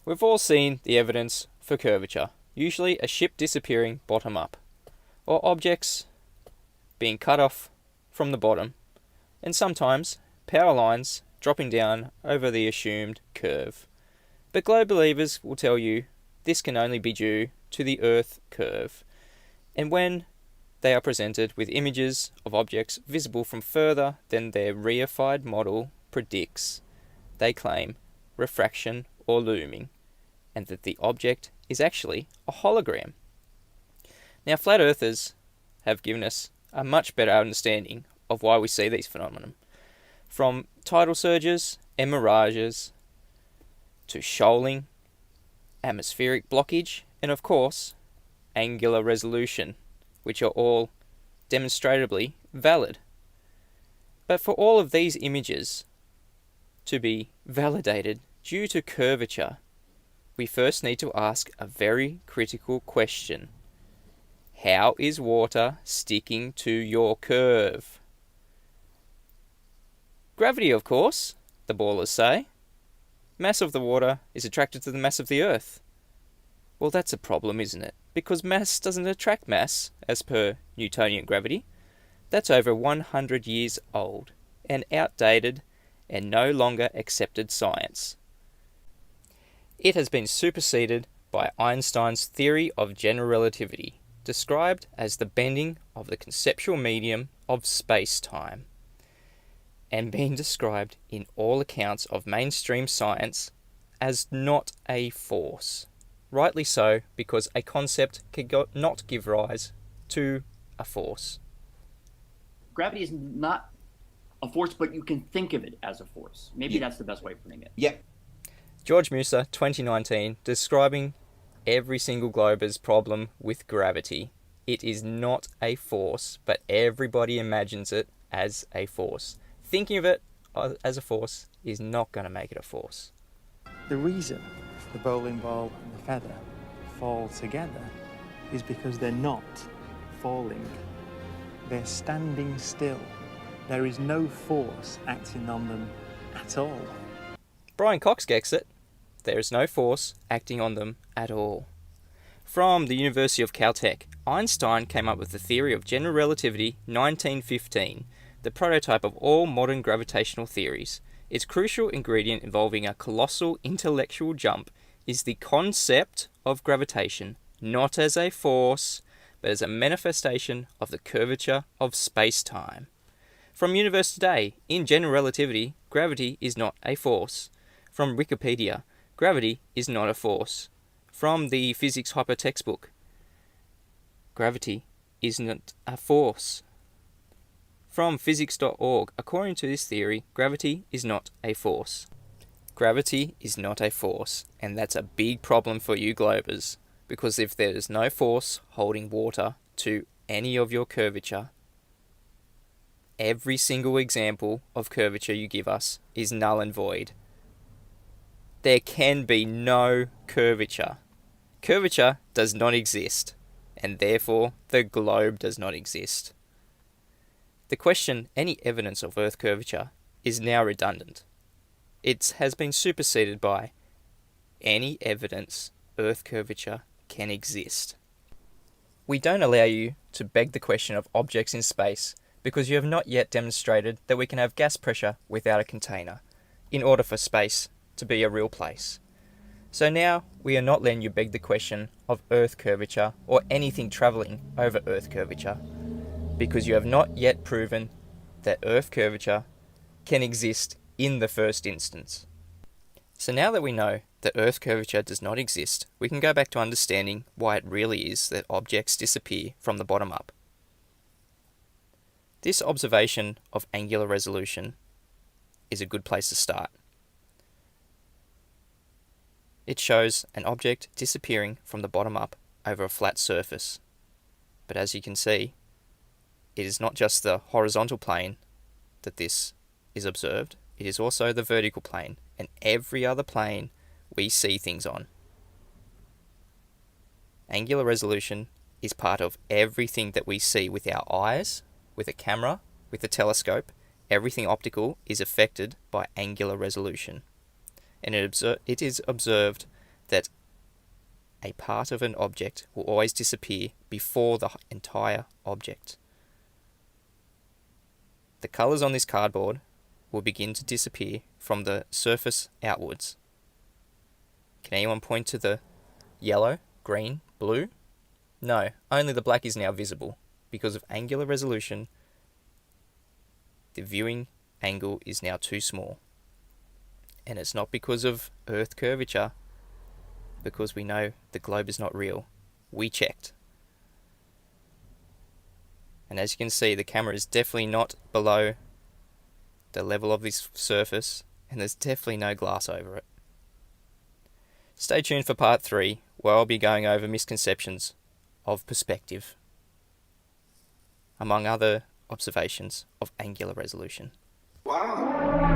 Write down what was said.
We've all seen the evidence for curvature, usually a ship disappearing bottom up, or objects being cut off from the bottom, and sometimes power lines dropping down over the assumed curve. But globe believers will tell you this can only be due to the Earth curve, and when they are presented with images of objects visible from further than their reified model predicts, they claim refraction or looming, and that the object is actually a hologram. Now, flat earthers have given us a much better understanding of why we see these phenomena, from tidal surges and mirages to shoaling, atmospheric blockage, and of course, angular resolution, which are all demonstrably valid. But for all of these images to be validated due to curvature, we first need to ask a very critical question. How is water sticking to your curve? Gravity, of course, the ballers say. Mass of the water is attracted to the mass of the Earth. Well, that's a problem, isn't it? Because mass doesn't attract mass, as per Newtonian gravity. That's over 100 years old, and outdated, and no longer accepted science. It has been superseded by Einstein's theory of general relativity, described as the bending of the conceptual medium of space-time, and being described in all accounts of mainstream science as not a force. Rightly so, because a concept cannot give rise to a force. Gravity is not a force, but you can think of it as a force. Maybe that's the best way of putting it. Yep. George Musa, 2019, describing every single glober's problem with gravity. It is not a force, but everybody imagines it as a force. Thinking of it as a force is not going to make it a force. The reason the bowling ball and the feather fall together is because they're not falling. They're standing still. There is no force acting on them at all. Brian Cox gets it. There is no force acting on them at all. From the University of Caltech, Einstein came up with the theory of general relativity 1915, the prototype of all modern gravitational theories. Its crucial ingredient involving a colossal intellectual jump is the concept of gravitation, not as a force, but as a manifestation of the curvature of space-time. From Universe Today, in general relativity, gravity is not a force. From Wikipedia, gravity is not a force. From the Physics Hyper textbook, gravity isn't a force. From physics.org, according to this theory, gravity is not a force. Gravity is not a force, and that's a big problem for you globers, because if there is no force holding water to any of your curvature, every single example of curvature you give us is null and void. There can be no curvature. Curvature does not exist, and therefore the globe does not exist. The question, any evidence of Earth curvature, is now redundant. It has been superseded by any evidence Earth curvature can exist. We don't allow you to beg the question of objects in space because you have not yet demonstrated that we can have gas pressure without a container in order for space to be a real place. So now we are not letting you beg the question of Earth curvature or anything travelling over Earth curvature because you have not yet proven that Earth curvature can exist in the first instance. So now that we know that Earth curvature does not exist, we can go back to understanding why it really is that objects disappear from the bottom up. This observation of angular resolution is a good place to start. It shows an object disappearing from the bottom up over a flat surface. But as you can see, it is not just the horizontal plane that this is observed, it is also the vertical plane and every other plane we see things on. Angular resolution is part of everything that we see with our eyes, with a camera, with a telescope, everything optical is affected by angular resolution, and it is observed that a part of an object will always disappear before the entire object. The colours on this cardboard will begin to disappear from the surface outwards. Can anyone point to the yellow, green, blue? No, only the black is now visible. Because of angular resolution, the viewing angle is now too small. And it's not because of Earth curvature, because we know the globe is not real. We checked. And as you can see, the camera is definitely not below the level of this surface, and there's definitely no glass over it. Stay tuned for part 3, where I'll be going over misconceptions of perspective, among other observations of angular resolution. Wow.